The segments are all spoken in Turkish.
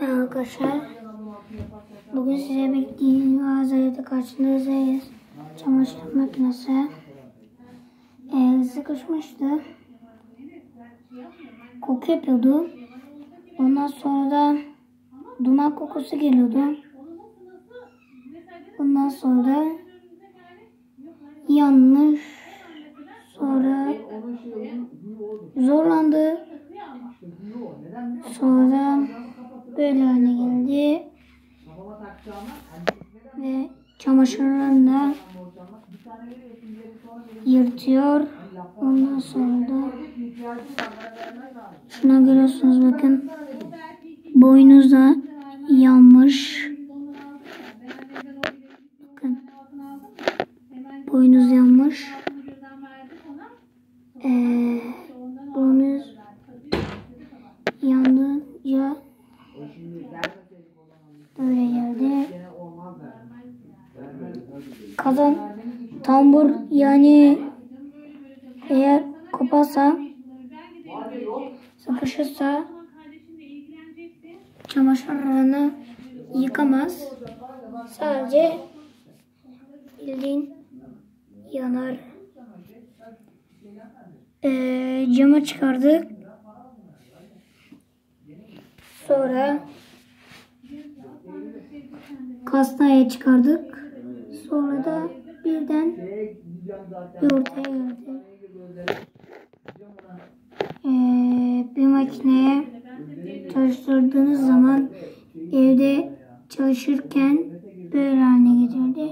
Merhaba arkadaşlar. Bugün size beklediğim mağazada karşınızdayız. Çamaşır makinesi sıkışmıştı. Koku yapıyordu. Ondan sonra da duman kokusu geliyordu. Ondan sonra yanmış. Sonra zorlandı. Sonra böyle haline geldi. Ve çamaşırlarını yırtıyor. Ondan sonra da şuna görüyorsunuz, bakın. Boynuzda yanmış. Bakın. Boynuz yanmış. Boynuz yanınca böyle geldi. Kazan, tambur, yani eğer koparsa, sıkışırsa çamaşırlarını yıkamaz. Sadece bildiğin yanar. Cama çıkardık. Sonra kastaya çıkardık. Sonra da birden bir ortaya geldi. Bir makineye çalıştırdığınız zaman evde çalışırken böyle haline getirdi.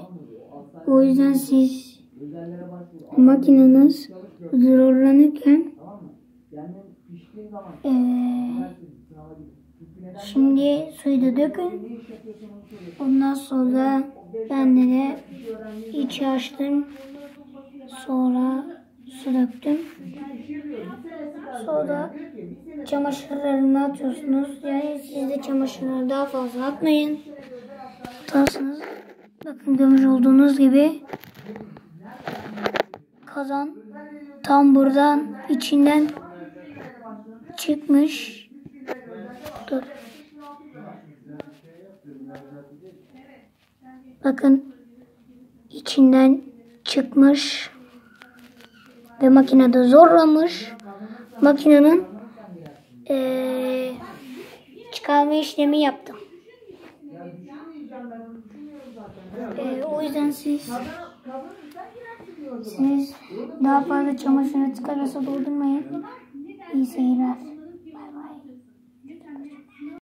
O yüzden siz makineniz zorlanırken şimdi suyu da dökün. Ondan sonra ben de içi açtım. Sonra su döktüm. Sonra çamaşırlarını atıyorsunuz. Yani siz de çamaşırları daha fazla atmayın. Atarsınız. Bakın, görmüş olduğunuz gibi kazan tam buradan içinden çıkmış. Dur. Bakın, içinden çıkmış ve makinede zorlamış. Makinenin çıkarma işlemi yaptım. O yüzden siz daha fazla çamaşırı çıkarırsa doldurmayın. İyi seyirler.